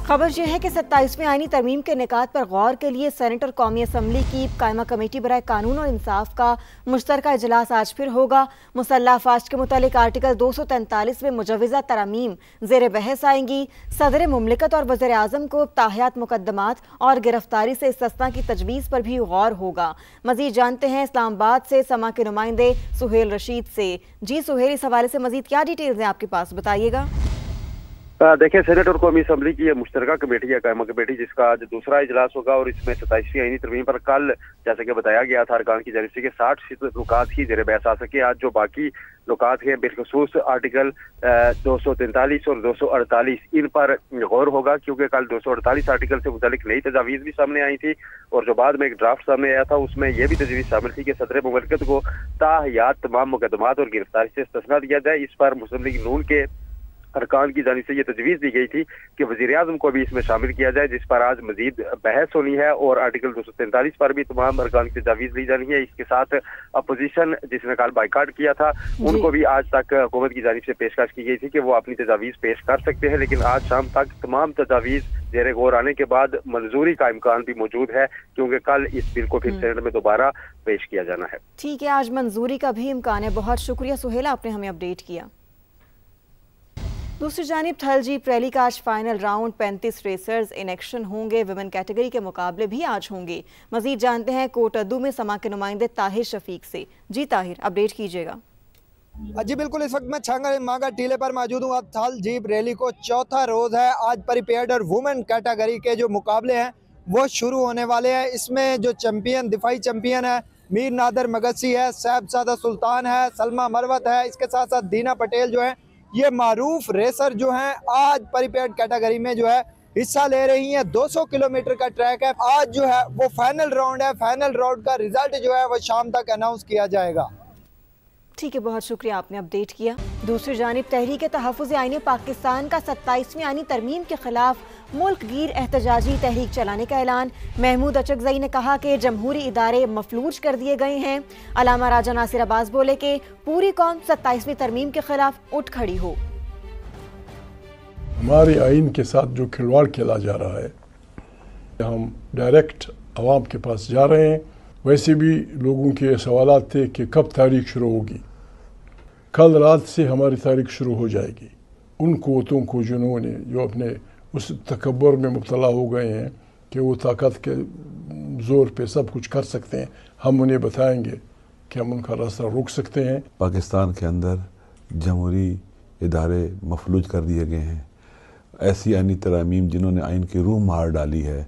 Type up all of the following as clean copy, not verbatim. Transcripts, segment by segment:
खबर यह है कि 27वीं आईनी तरमीम के निकात पर गौर के लिए सेनेट और कौमी असम्बली की कायमा कमेटी बराए कानून और इंसाफ का मुश्तरका इजलास आज फिर होगा। मुसल्लह अफवाज के मुतालिक आर्टिकल 243 में मुजवज़ा तरमीम ज़ेर बहस आएंगी। सदर मुमलिकत और वज़ीर आज़म को ताहियात मुकदमात और गिरफ्तारी से इस्तिस्ना की तजवीज़ पर भी गौर होगा। मजीद जानते हैं इस्लामाबाद से समा के नुमाइंदे सुहेल रशीद से। जी सुहेल, इस हवाले से मजीद क्या डिटेल्स हैं आपके पास, बताइएगा। देखिए, सेनेट और कौमी असम्बली की ये मुश्तरका कमेटी है, कायमा कमेटी, जिसका आज दूसरा इजलास होगा और इसमें 27वीं आईनी तरमीम पर कल जैसे कि बताया गया था अरकान की जानिब से कि 60% नुकात ही ज़ेर बहस आ सके। आज जो बाकी नुकात हैं बिलखसूस आर्टिकल 243 और 248 इन पर गौर होगा, क्योंकि कल 248 आर्टिकल से मुतालिक नई तजावीज़ भी सामने आई थी और जो बाद में एक ड्राफ्ट सामने आया था उसमें यह भी तजवीज़ शामिल थी कि सदर मुमलिकत को ताहियात तमाम मुकदमात और गिरफ्तारी से इस्तिस्ना दिया जाए। इस पर मुस्लिम लीग नून के अरकान की जानिब से ये तजवीज़ दी गई थी कि वज़ीर आज़म को भी इसमें शामिल किया जाए, जिस पर आज मजीद बहस होनी है और आर्टिकल 243 पर भी तमाम अरकान की तजवीज़ ली जानी है। इसके साथ अपोजिशन जिसने कल बाइकाट किया था उनको भी आज तक हुकूमत की जानिब से पेशकश की गई थी कि वो अपनी तजावीज़ पेश कर सकते हैं, लेकिन आज शाम तक तमाम तजावीज़ ज़ेर गौर आने के बाद मंजूरी का इम्कान भी मौजूद है, क्योंकि कल इस बिल को फिर सेनेट में दोबारा पेश किया जाना है। ठीक है, आज मंजूरी का भी इम्कान है। बहुत शुक्रिया सुहेला, आपने हमें अपडेट किया। दूसरी जानिब थल जीप रैली का आज final round, 35 racers in action होंगे। विमेन कैटेगरी के मुकाबले भी आज होंगे। मजीद जानते हैं कोटअद्दू में समा के नुमाइंदे ताहिर शफीक से। जी ताहिर, अपडेट कीजिएगा। जी बिल्कुल, इस वक्त मैं छांगा मांगा टीले पर मौजूद हूँ। थल जीप रैली को चौथा रोज है। आज प्रीपेयर्ड और वुमेन कैटेगरी के जो मुकाबले हैं वो शुरू होने वाले हैं। इसमें जो चैंपियन, दिफाई चैंपियन है, मीर नादर मगसी है, साहबजादा सुल्तान है, सलमा मरवत है, इसके साथ साथ दीना पटेल जो है, ये मारूफ रेसर जो हैं आज प्रीपेयर्ड कैटेगरी में जो है हिस्सा ले रही हैं। 200 किलोमीटर का ट्रैक है। आज जो है वो फाइनल राउंड है। फाइनल राउंड का रिजल्ट जो है वो शाम तक अनाउंस किया जाएगा। ठीक है, बहुत शुक्रिया, आपने अपडेट किया। दूसरी जानिब तहरीक तहफ़्फ़ुज़ आईन पाकिस्तान का 27वीं आईनी तरमीम के खिलाफ मुल्क गिर एहतजाजी तहरीक चलाने का ऐलान। महमूद अचकज़ई ने कहा कि जमहूरी इदारे मफलूज कर दिए गए हैं। अलामा राजा नासिर अब्बास बोले कि पूरी कौम 27वीं तरमीम के खिलाफ उठ खड़ी हो। हमारे आइन के साथ जो खिलवाड़ खेला जा रहा है, हम डायरेक्ट आवाम के पास जा रहे हैं। वैसे भी लोगों के सवालात थे कि कब तारीख शुरू होगी। कल रात से हमारी तारीख शुरू हो जाएगी। उन क़ुव्वतों को जिन्होंने जो अपने उस तकब्बुर में मुब्तला हो गए हैं कि वो ताकत के ज़ोर पे सब कुछ कर सकते हैं, हम उन्हें बताएंगे कि हम उनका रास्ता रोक सकते हैं। पाकिस्तान के अंदर जमहूरी इदारे मफलूज कर दिए गए हैं। ऐसी आईनी तरामीम जिन्होंने आइन की रूह मार डाली है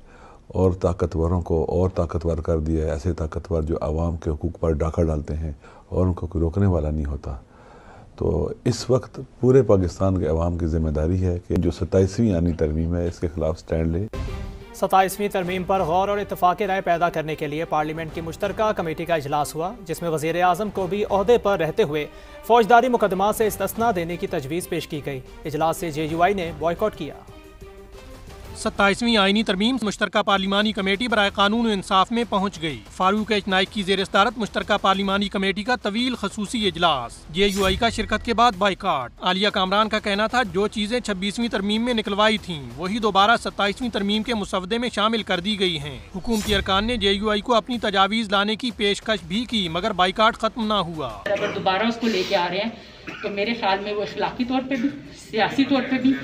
और ताकतवरों को और ताकतवर कर दिया है। ऐसे ताकतवर जो आवाम के हुकूक पर डाका डालते हैं और उनको कोई रोकने वाला नहीं होता। तो इस वक्त पूरे पाकिस्तान के अवाम की जिम्मेदारी है कि जो 27वीं आईनी तरमीम है इसके खिलाफ स्टैंड ले। 27वीं तरमीम पर गौर और इत्तफाक़ राय पैदा करने के लिए पार्लियामेंट की मुश्तरका कमेटी का इजलास हुआ, जिसमें वज़ीर आज़म को भी ओहदे पर रहते हुए फौजदारी मुकदमात से इस्तिस्ना देने की तजवीज़ पेश की गई। इजलास से JUI ने बॉयकॉट किया। 27वीं आईनी तरमीम मुश्तरका पार्लिमानी कमेटी बराए कानून इंसाफ में पहुँच गई। फारूक एच नाइक की ज़ेर सदारत मुश्तरका पार्लिमानी कमेटी का तवील खसूसी इजलास, JUI का शिरकत के बाद बाइकाट। आलिया कामरान का कहना था जो चीजें 26वीं तरमीम में निकलवाई थीं वही दोबारा 27वीं तरमीम के मुसवदे में शामिल कर दी गई हैं। हुकूमती अरकान ने JUI को अपनी तजावीज़ लाने की पेशकश भी की, मगर बाइकाट खत्म न हुआ। अगर दोबारा उसको लेके आ रहे हैं तो मेरे ख्याल में वो अखलाकी तौर पे भी, सियासी तौर पे भी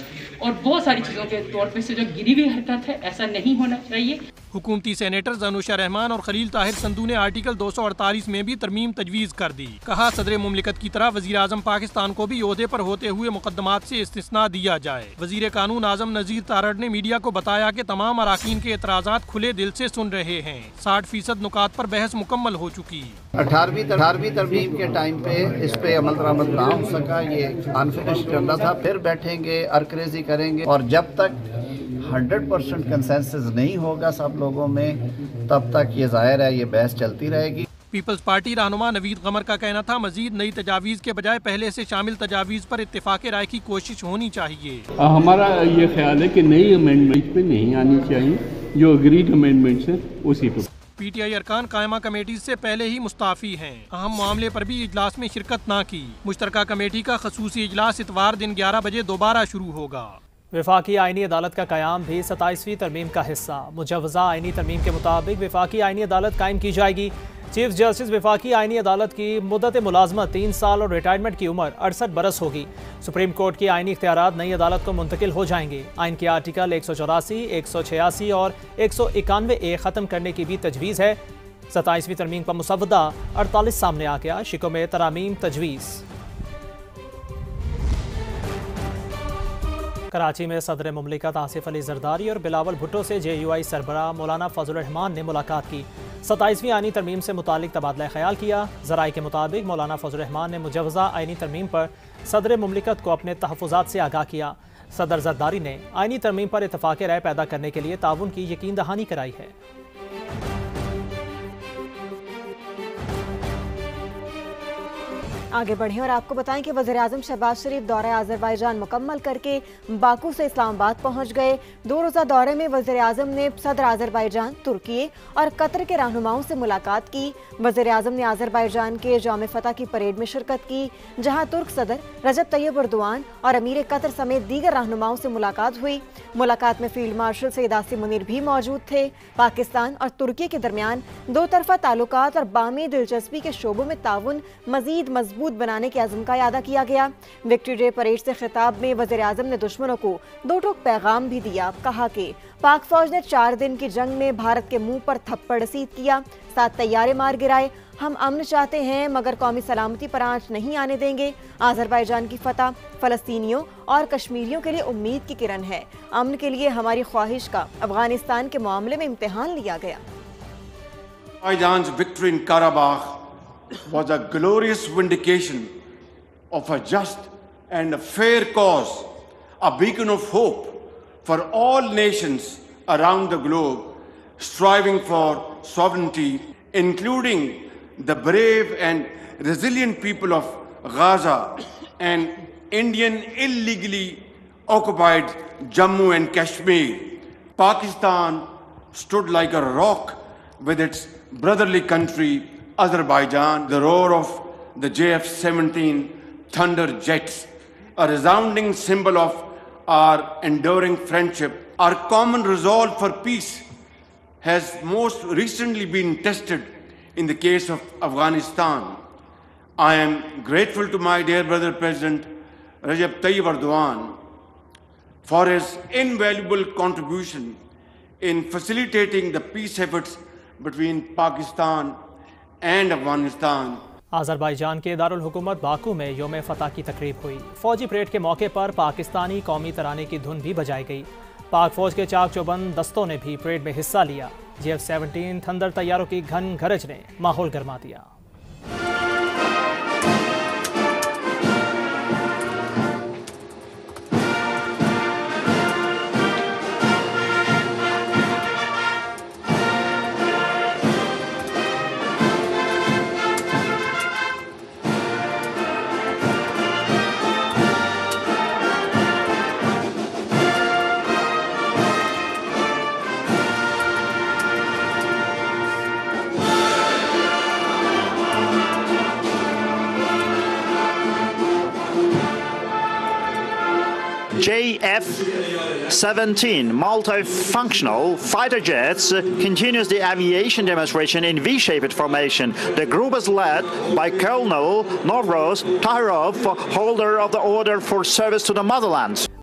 और बहुत सारी चीज़ों के तौर पे से जो गिरी हुई हरकत है, ऐसा नहीं होना चाहिए। हुकूमती सेनेटर ज़नुशा रहमान और खलील ताहिर संधू ने आर्टिकल 248 में भी तरमीम तजवीज़ कर दी। कहा सदर मुमलिकत की तरह वज़ीर आज़म पाकिस्तान को भी ओहदे पर होते हुए मुकदमात से इस्तिस्ना दिया जाए। वज़ीर कानून आज़म नज़ीर तारड़ ने मीडिया को बताया कि तमाम अराकीन के एतराज़ात खुले दिल से सुन रहे हैं। 60% नुकात पर बहस मुकम्मल हो चुकी। 18वीं तरमीम के टाइम पे इस पे अमल दरामद ना हो सका, ये अनफिनिश्ड चल रहा था। फिर बैठेंगे, अरकरेजी करेंगे और जब तक 100% कंसेंसस नहीं होगा सब लोगों में, तब तक ये जाहिर है ये बहस चलती रहेगी। पीपल्स पार्टी रहनुमा नवीद कमर का कहना था मजीद नई तजावीज़ के बजाय पहले से शामिल तजावीज़ पर इत्तेफाक राय की कोशिश होनी चाहिए। हमारा ये ख्याल है कि नई अमेंडमेंट पे नहीं आनी चाहिए, जो अग्रीड अमेंडमेंट्स है उसी पे। PTI अरकान कायमा कमेटी से पहले ही मुस्ताफ़ी हैं। अहम मामले पर भी इजलास में शिरकत न की। मुश्तरका कमेटी का खसूसी इजलास इतवार दिन 11 बजे दोबारा शुरू होगा। वफाकी आईनी अदालत का क़याम भी 27वीं तरमीम का हिस्सा। मुजवज़ा आईनी तरमीम के मुताबिक वफाकी आईनी अदालत कायम की जाएगी। चीफ जस्टिस वफाकी आईनी अदालत की मुद्दत मुलाजमत 3 साल और रिटायरमेंट की उम्र 68 बरस होगी। सुप्रीम कोर्ट की आईनी इख्तियारात नई अदालत को मुंतकिल हो जाएंगे। आइन के आर्टिकल 184, 186 और 191A ख़त्म करने की भी तजवीज़ है। 27वीं तरमीम का मुसवदा 48 सामने आ गया। शिकों में तरामीम तजवीज़। कराची में सदर मुमलिकत आसिफ अली जरदारी और बिलावल भुट्टो से JUI सरबराह मौलाना फजल रहमान ने मुलाकात की। 27वीं आईनी तरमीम से मुतालिक तबादला ख्याल किया। ज़राए के मुताबिक मौलाना फजल रहमान ने मुजवज़ा आईनी तरमीम पर सदर मुमलिकत को अपने तहफ़्फ़ुज़ात से आगाह किया। सदर जरदारी ने आईनी तरमीम पर इत्तफ़ाक़ राय पैदा करने के लिए ताउन की यकीन दहानी कराई है। आगे बढ़ें और आपको बताएं कि वज़ीर-ए-आज़म शहबाज शरीफ दौरा अज़रबैजान मुकम्मल करके बाकू से इस्लामाबाद पहुंच गए। 2 रोज़ा दौरे में वज़ीर-ए-आज़म ने सदर अज़रबैजान, तुर्की और कतर के रहनुमाओं से मुलाकात की। वज़ीर-ए-आज़म ने अज़रबैजान के जौम फतह की परेड में शिरकत की, जहां तुर्क सदर रजब तैयब एर्दोआन और अमीर कतर समेत दीगर रहनुमाओं से मुलाकात हुई। मुलाकात में फील्ड मार्शल सैयद आसिम मुनीर भी मौजूद थे। पाकिस्तान और तुर्की के दरमियान 2 तरफ़ा ताल्लुकात और बामी दिलचस्पी के शोबों में ताउन मज़ीद मजबूत बनाने के अज़्म का यादा किया गया। विक्ट्री डे परेड से खिताब में वज़ीर-ए-आज़म ने दुश्मनों को 2 टोक पैगाम भी दिया। कहा कि पाक फौज ने 4 दिन की जंग में भारत के मुंह पर थप्पड़ रसीद किया, 7 तैयारे मार गिराए। हम अमन चाहते हैं मगर कौमी सलामती पर आंच नहीं आने देंगे। अज़रबैजान की फतह फ़लस्तीनियों और कश्मीरियों के लिए उम्मीद की किरण है। अमन के लिए हमारी ख्वाहिश का अफगानिस्तान के मामले में इम्तिहान लिया गया। Azerbaijan's victory in Karabakh was a glorious vindication of a just and a fair cause, a beacon of hope for all nations around the globe striving for sovereignty, including the brave and resilient people of Gaza and Indian illegally occupied Jammu and Kashmir. Pakistan stood like a rock with its brotherly country Azerbaijan. The roar of the JF-17 Thunder jets, a resounding symbol of our enduring friendship, our common resolve for peace, has most recently been tested in the case of Afghanistan. I am grateful to my dear brother President Rajab Tayyip Erdogan for his invaluable contribution in facilitating the peace efforts between Pakistan and Afghanistan. Azerbaijan के दारुल हुकूमत Baku में योम फतह की तकरीब हुई। फौजी parade के मौके पर पाकिस्तानी कौमी तराने की धुन भी बजाई गई। पाक फौज के चाक चौबंद दस्तों ने भी परेड में हिस्सा लिया। JF-17 थंडर तैयारों की घन गरज ने माहौल गर्मा दिया। JF-17 multifunctional fighter jets continues the aviation demonstration in V-shaped formation. The group is led by Colonel Novros Tahirov, holder of the Order for Service to the Motherland.